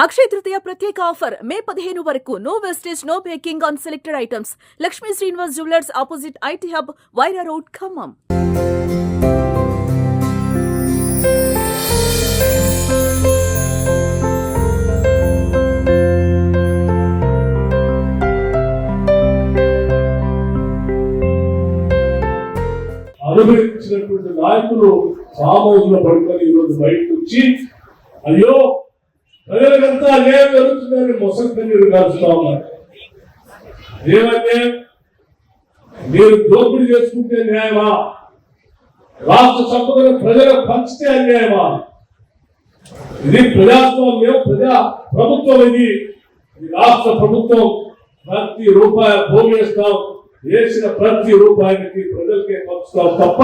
అక్షయ తృతీయ ప్రత్యేక offer May 15 వరకు. No wastage, no packing on selected items. Lakshmi Srinivas jewellers, opposite IT hub, Wyra road, Khammam. అనుభవించినటువంటి నాయకులు సామూహిక పడుకొని ఈరోజు బయటకు వచ్చి అయ్యో ప్రజలకంతా అన్యాయం జరుగుతుందని మొసలి మీరు కలుస్తా ఉన్నారు. ఏమంటే మీరు దోపిడీ చేసుకుంటే న్యాయమా? రాష్ట్ర సంపదను ప్రజలకు పంచితే అన్యాయమా? ఇది ప్రజాస్వామ్యం, ప్రజా ప్రభుత్వం. ఇది రాష్ట్ర ప్రభుత్వం. ప్రతి రూపాయి భోగేస్తాం, వేసిన ప్రతి రూపాయికి ప్రజలకే పంచుతాం తప్ప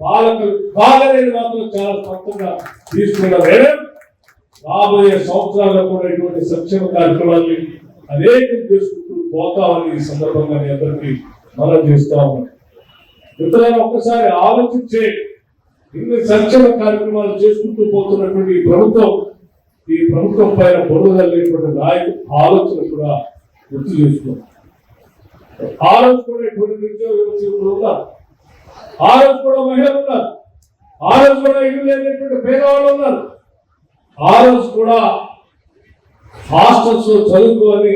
పాలకులు కాలనేది మాత్రం చాలా స్పష్టంగా తీసుకున్న రాబోయే సంవత్సరాల్లో కూడా ఇటువంటి సంక్షేమ కార్యక్రమాన్ని అనేకం చేసుకుంటూ పోతామని ఈ సందర్భంగా మీ అందరికీ మనం చేస్తా ఉన్నాం. మిత్రులను ఒక్కసారి ఆలోచించే ఇన్ని సంక్షేమ కార్యక్రమాలు చేసుకుంటూ పోతున్నటువంటి ఈ ప్రభుత్వం పైన పొందగలిగినటువంటి నాయకులు ఆలోచన కూడా గుర్తు చేసుకోండి. ఆ రోజు కూడా ఇటువంటి నిరుద్యోగ యువకులు ఉన్నారు, ఆ రోజు కూడా మహిళలు ఉన్నారు, ఆ రోజు కూడా ఇల్లు లేనటువంటి పేదవాళ్ళు ఉన్నారు, ఆ రోజు కూడా హాస్టల్స్ చదువుకోని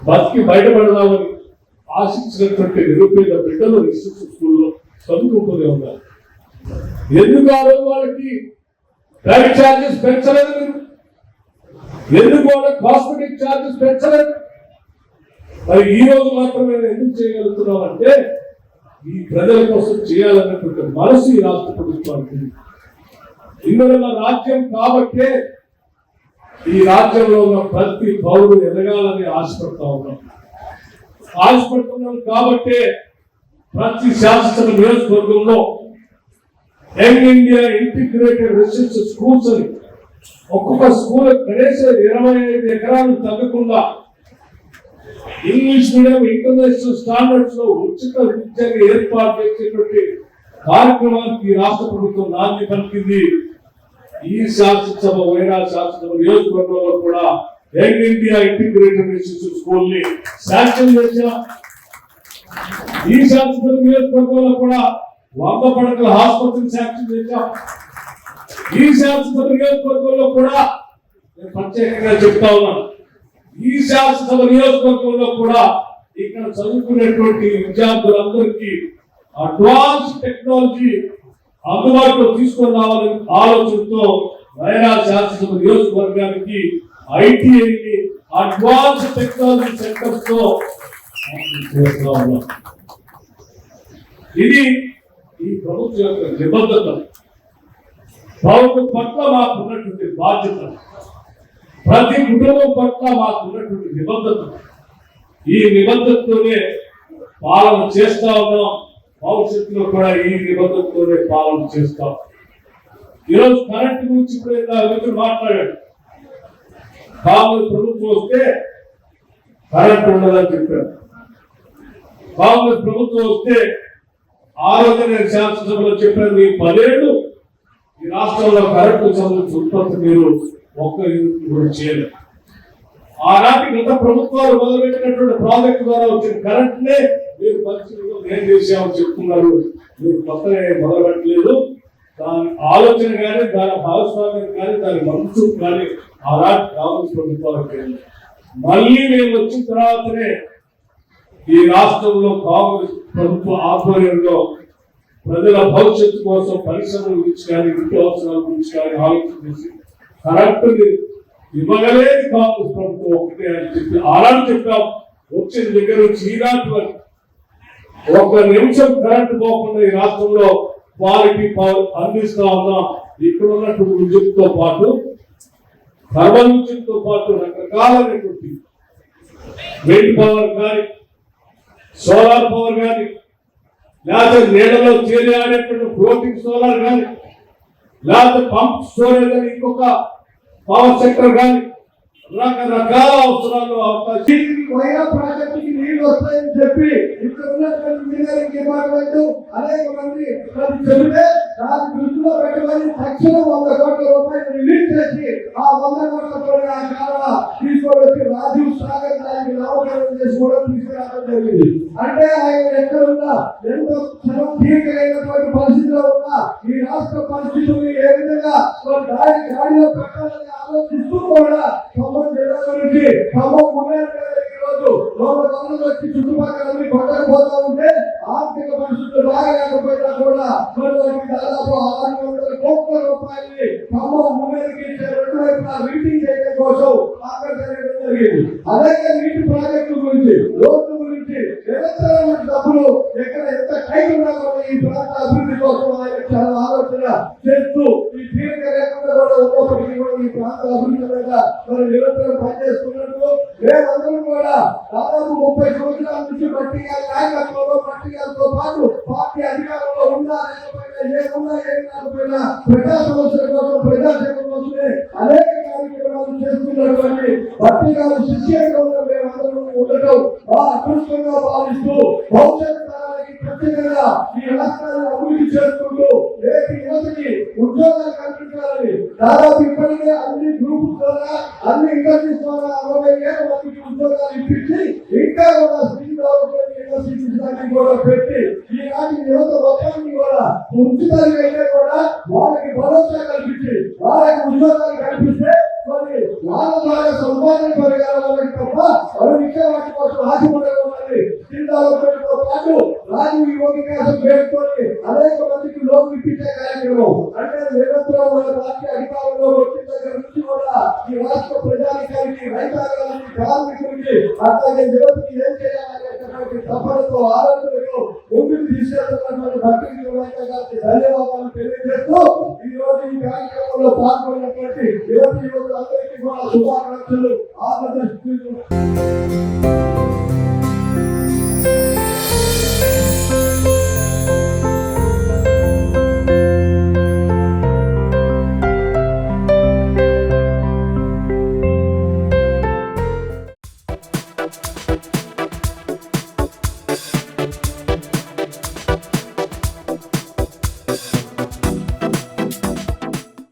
బతికి బయటపడదామని ఆశించినటువంటి నిరుపేద బిడ్డలు ఇన్స్టిట్యూట్ స్కూల్లో చదువుకుంటూనే ఉన్నారు. ఎందుకు ఆ రోజు వాళ్ళకి డ్రైవింగ్ ఛార్జెస్ పెంచలేదు? ఎందుకు వాళ్ళకి కాస్మెటిక్ ఛార్జెస్ పెంచలేదు? మరి ఈ రోజు మాత్రమే ఎందుకు చేయగలుగుతున్నాం అంటే ఈ ప్రజల కోసం చేయాలన్నటువంటి మనసు ఈ రాష్ట్ర ప్రభుత్వానికి. ఇందువల్ల రాజ్యం కాబట్టే ఈ రాజ్యంలో ఉన్న ప్రతి పౌరుడు ఎదగాలని ఆశపడుతున్నాం కాబట్టే ప్రతి శాసనసభ నియోజకవర్గంలో young India integrated residential schools అని ఒక్కొక్క స్కూల్ కనీసం 25 ఎకరాలు తగ్గకుండా ఇంగ్లీష్ మీడియం ఇంటర్నేషనల్ స్టాండర్డ్స్ లో ఉచిత విద్యను ఏర్పాటు చేసేటువంటి కార్యక్రమానికి రాష్ట్ర ప్రభుత్వం నాంది పలికింది. ఈ శాసనసభ వైరా శాసనసభ నియోజకవర్గంలో కూడా young India integrated residential school ని శాంక్షన్ చేశాం. ఈ శాసనసభ నియోజకవర్గంలో కూడా 100 పడకల ఆసుపత్రిని శాంక్షన్ చేశాం. ఈ శాసనసభ నియోజకవర్గంలో కూడా నేను ప్రత్యేకంగా చెప్తా ఉన్నాను, ఈ శాసనసభ నియోజకవర్గంలో కూడా ఇక్కడ చదువుకునేటువంటి విద్యార్థులందరికీ అడ్వాన్స్ టెక్నాలజీ అందుబాటులో తీసుకొని రావాలని ఆలోచనతో వైరా శాసనసభ నియోజకవర్గానికి ఐటీఐని అడ్వాన్స్ టెక్నాలజీ సెంటర్స్ తో చేస్తా ఉన్నాం. ఇది ఈ ప్రభుత్వం యొక్క నిబద్ధత. పౌరుల పట్ల మాకున్నటువంటి బాధ్యత, ప్రతి కుటుంబం పట్ల మాకున్నటువంటి నిబద్ధత. ఈ నిబద్ధతతోనే పాలన చేస్తా ఉన్నాం. భవిష్యత్తులో కూడా ఈ నిబద్ధతతోనే పాలన చేస్తాం. ఈరోజు కరెంట్ గురించి ఇప్పుడు మాట్లాడాడు. కాంగ్రెస్ ప్రభుత్వం వస్తే కరెంట్ ఉండదని చెప్పారు. కాంగ్రెస్ ప్రభుత్వం వస్తే ఆ రోజు నేను శాసనసభలో చెప్పాను, మీ 10 ఏళ్ళు ఈ రాష్ట్రంలో కరెంటు సంబంధించిన ఉత్పత్తి మీరు ఒక్క యూనిట్ చేయలేదు. ఆనాటి గత ప్రభుత్వాలు మొదలుపెట్టినటువంటి ప్రాజెక్టు ద్వారా వచ్చిన కరెంట్ నే మీరు పరిస్థితుల్లో ఏం చేసామని చెప్తున్నారు. మీరు కొత్తగా మొదలుపెట్టలేదు. దాని ఆలోచన కానీ, దాని భాగస్వామ్యం కానీ, దాని మనసు కానీ ఆనాటి కాంగ్రెస్ ప్రభుత్వాలకు. మళ్ళీ మేము వచ్చిన తర్వాతనే ఈ రాష్ట్రంలో కాంగ్రెస్ ప్రభుత్వ ఆధ్వర్యంలో ప్రజల భవిష్యత్తు కోసం పరిశ్రమల గురించి కానీ, ఇంటి అవసరాల గురించి కానీ ఆలోచన చేసి కరెంటుని ఇవ్వగలేదు కాంగ్రెస్ ప్రభుత్వం ఒకటే అని చెప్పి ఆనాడు చెప్పాం. వచ్చిన దగ్గర నుంచి ఈనాటి వరకు 1 నిమిషం కరెంటు పోకుండా ఈ రాష్ట్రంలో క్వాలిటీ పవర్ అందిస్తా ఉన్నాం. ఇక్కడ ఉన్నటువంటి విద్యుత్ తో పాటు థర్మల్ విద్యుత్ తో పాటు రకరకాలైనటువంటి విండ్ పవర్ కానీ, సోలార్ పవర్ కానీ, లేకపోతే నీడలో తేలి ఆడేటువంటి ఫ్లోటింగ్ సోలార్ కానీ, లేకపోతే పంప్ స్టోరేజ్ అని ఇంకొక పవర్ సెక్టర్ కానీ రకరకాల అవసరాలు వైరా ప్రాజెక్టుకి నీళ్లు వస్తాయని చెప్పి ఇక్కడ ఉన్నటువంటి ఇంజనీరింగ్ డిపార్ట్మెంట్ అనేక మంది చెబితే దాన్ని దృష్టిలో పెట్టుకొని తక్షణం 100 కోట్ల రూపాయలు రిలీజ్ చేసి ఆ 100 కోట్ల కూడా తీసుకురావడం జరిగింది. అంటే ఆయన ఎక్కడ ఉన్నా ఎంతో తీరికైనటువంటి పరిస్థితిలో ఉన్నా ఈ రాష్ట్ర పరిస్థితుల్ని ఏ విధంగా గాడిలో పెట్టాలని ఆలోచిస్తూ కూడా ఖమ్మం జిల్లా గురించి ఖమ్మం ఈరోజు వచ్చి చుట్టుపక్కల కొట్టకపోతా ఉంటే ఆర్థిక పరిస్థితులు బాగలేకపోయినా కూడా దాదాపు 600 కోట్ల రూపాయలని ఖమ్మం ముందరికి రెండు వైపులా మీటింగ్ చేయడం కోసం ఆకర్షించడం జరిగింది. అలాగే నీటి ప్రాజెక్టు గురించి రోడ్డు గురించి నిరంతరమైన డబ్బులు ఎక్కడ ఎంత టైం ఉన్నా కూడా ఈ ప్రాంత అభివృద్ధి కోసం ఆయన చాలా ఆలోచన చేస్తూ ఈ తీరిక లేకుండా కూడా ఉన్నప్పటికీ కూడా ఈ ప్రాంత అభివృద్ధి మీద మరి నిరంతరం పనిచేస్తున్నట్టు మేమందరం కూడా దాదాపు 30 సంవత్సరాల నుంచి మట్టిగారి నాయకత్వంలో మట్టిగారితో పాటు పార్టీ అధికారంలో ఉన్నా లేకపోయినా ఏమైనా ప్రజా సమస్యల కోసం ప్రజాసేవ కోసమే అనేక కార్యక్రమాలు చేస్తున్నటువంటి మట్టిగారి శిష్యంగా మేమందరం ఉండటం అదృష్టంగా భావిస్తూ భవిష్యత్ తరానికి ప్రత్యేకంగా ఈ రాష్ట్రాన్ని అభివృద్ధి చేసుకుంటూ నేటి యువతకి ఉద్యోగాలు కల్పించాలని దాదాపు ఇప్పటికే అన్ని గ్రూప్ ద్వారా అన్ని ఇండస్ట్రీస్ ద్వారా 60,000 మందికి ఉద్యోగాలు ఇప్పించి ఇంకా కూడా స్కిల్ డెవలప్మెంట్ యూనివర్సిటీస్ కూడా పెట్టి ఈనాటి యువత మొత్తాన్ని కూడా ఉచితంగా అయితే కూడా వాళ్ళకి భరోసా కల్పించి వాళ్ళకి ఉద్యోగాలు కల్పిస్తే మరి వాళ్ళ ద్వారా సంపాదన పెరగాలని తప్ప ఇంకా వాటి కోసం ఆశపడకూడదని స్కిల్ డెవలప్మెంట్ తో పాటు రాజీవ్ యువ వికాసం పేరుతోని అనేక మందికి లోన్ ఇప్పించే కార్యక్రమం అంటే నిరంతరం మన పార్టీ అధికారంలో వచ్చిన దగ్గర నుంచి కూడా ఈ రాష్ట్ర ప్రజానికానికి రైతాంగానికి కార్మికులకి అట్లాగే యువతకి ఏం చేయాలనేటువంటి తపనతో ఆలోచనతో ముందుకు తీసుకెళ్తున్నటువంటి భక్తి గారికి ధన్యవాదాలు తెలియజేస్తూ ఈ రోజు ఈ కార్యక్రమంలో పాల్గొన్నటువంటి యువతులందరికీ కూడా శుభాకాంక్షలు ఆనందిస్తూ